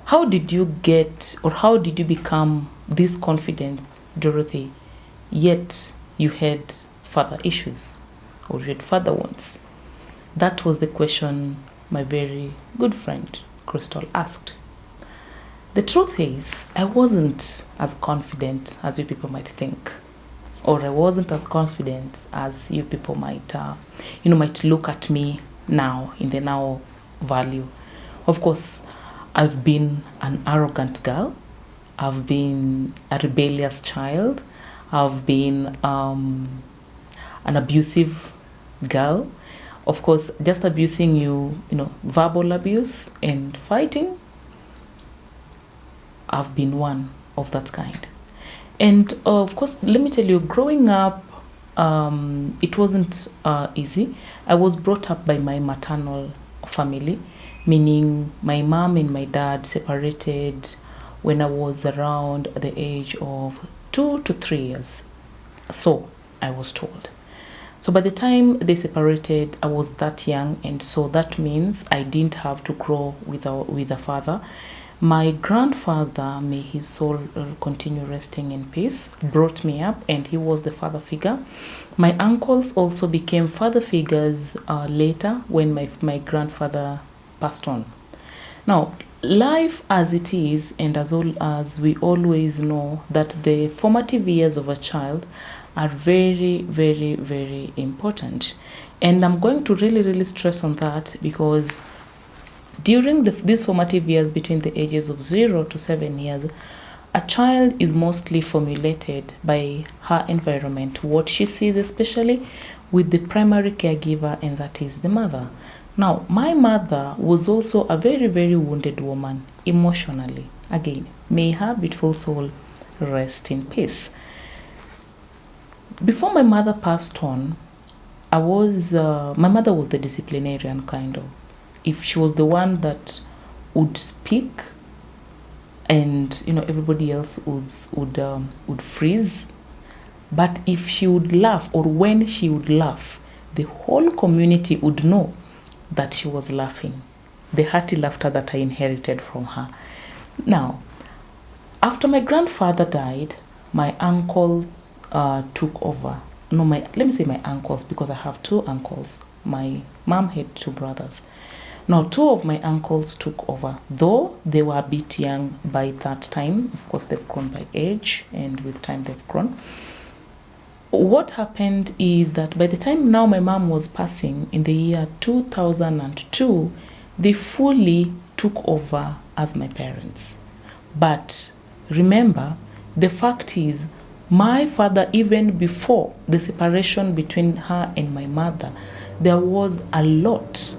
How did you get, or how did you become this confident, Dorothy, yet you had father issues or you had father wounds? That was the question my very good friend Crystal asked. The truth is, I wasn't as confident as you people might think, or I wasn't as confident as you people might look at me now in the now value. Of course, I've been an arrogant girl. I've been a rebellious child. I've been an abusive girl. Of course, just abusing you, verbal abuse and fighting. I've been one of that kind. And of course, let me tell you, growing up, it wasn't easy. I was brought up by my maternal family, meaning my mom and my dad separated when I was around the age of 2 to 3 years. So I was told. So by the time they separated, I was that young, and so that means I didn't have to grow with a father. My grandfather, may his soul continue resting in peace, brought me up, and he was the father figure. My uncles also became father figures later when my grandfather passed on. Now, life as it is, and as we always know, that the formative years of a child are very, very, very important. And I'm going to really, really stress on that, because during these formative years between the ages of 0 to 7 years, a child is mostly formulated by her environment, what she sees, especially with the primary caregiver, and that is the mother. Now, my mother was also a very, very wounded woman emotionally. Again, may her beautiful soul rest in peace. Before my mother passed on, my mother was the disciplinarian kind of. If she was the one that would speak, and everybody else would freeze, but if she would laugh, or when she would laugh, the whole community would know that she was laughing. The hearty laughter that I inherited from her. Now, after my grandfather died, my uncle took over. Let me say my uncles, because I have 2 uncles. My mom had 2 brothers. Now, 2 of my uncles took over, though they were a bit young by that time. Of course, they've grown by age, and with time they've grown. What happened is that by the time now my mom was passing in the year 2002, they fully took over as my parents. But remember, the fact is, my father, even before the separation between her and my mother, there was a lot.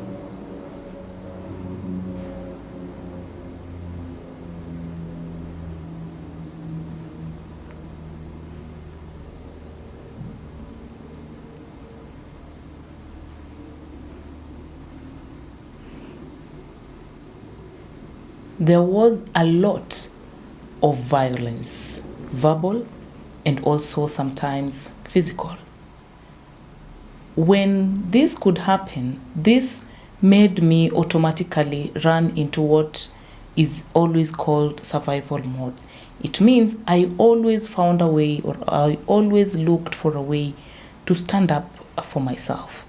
There was a lot of violence, verbal and also sometimes physical. When this could happen, this made me automatically run into what is always called survival mode. It means I always found a way, or I always looked for a way to stand up for myself.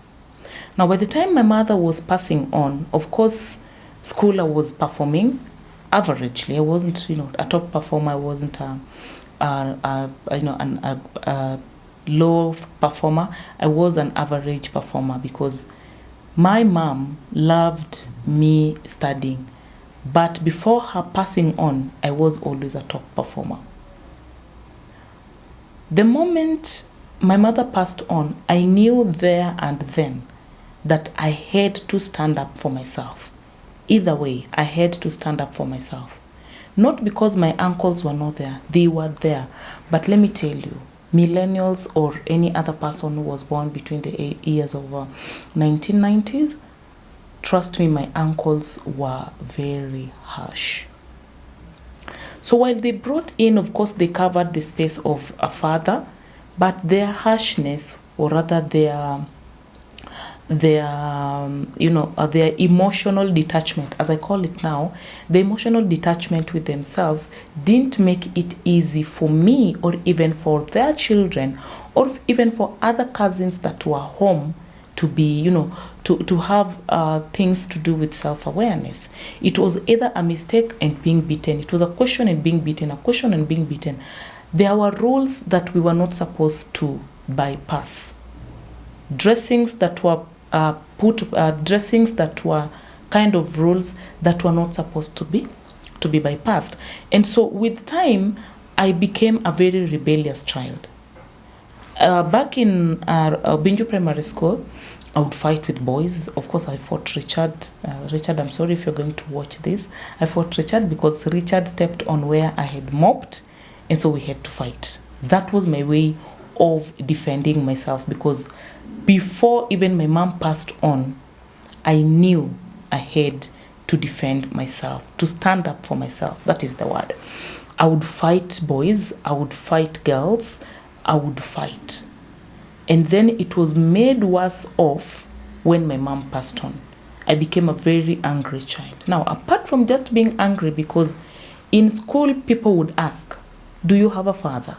Now, by the time my mother was passing on, of course, school I was performing averagely. I wasn't, a top performer. I wasn't a low performer. I was an average performer, because my mom loved me studying. But before her passing on, I was always a top performer. The moment my mother passed on, I knew there and then that I had to stand up for myself. Either way, I had to stand up for myself. Not because my uncles were not there, they were there. But let me tell you, millennials or any other person who was born between the years of 1990s, trust me, my uncles were very harsh. So while they brought in, of course, they covered the space of a father, but their harshness, or rather their their emotional detachment, as I call it now, the emotional detachment with themselves didn't make it easy for me, or even for their children, or even for other cousins that were home, to be, to have things to do with self-awareness. It was either a mistake and being beaten. It was a question and being beaten, a question and being beaten. There were rules that we were not supposed to bypass. Dressings that were dressings that were kind of rules that were not supposed to be bypassed. And so with time, I became a very rebellious child. Back in Binju Primary School, I would fight with boys. Of course, I fought Richard. Richard, I'm sorry if you're going to watch this. I fought Richard because Richard stepped on where I had mopped, and so we had to fight. That was my way of defending myself, because before even my mom passed on, I knew I had to defend myself, to stand up for myself. That is the word. I would fight boys, I would fight girls, I would fight. And then it was made worse off when my mom passed on. I became a very angry child. Now, apart from just being angry, because in school people would ask, do you have a father?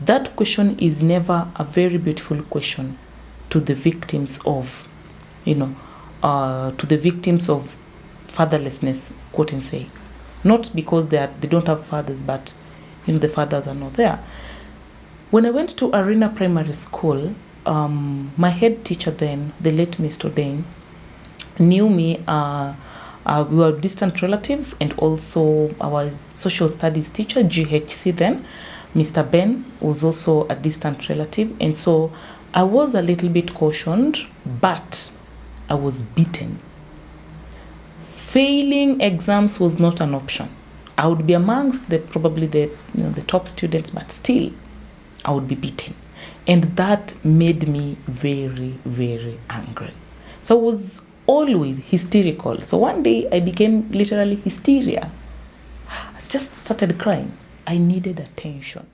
That question is never a very beautiful question to the victims of, fatherlessness, quote and say. Not because they don't have fathers, but the fathers are not there. When I went to Arena Primary School, my head teacher then, the late Mr. Dane, knew me. We were distant relatives, and also our social studies teacher, GHC then, Mr. Ben, was also a distant relative. And so I was a little bit cautioned, but I was beaten. Failing exams was not an option. I would be amongst the top students, but still I would be beaten. And that made me very, very angry. So I was always hysterical. So one day I became literally hysteria. I just started crying. I needed attention.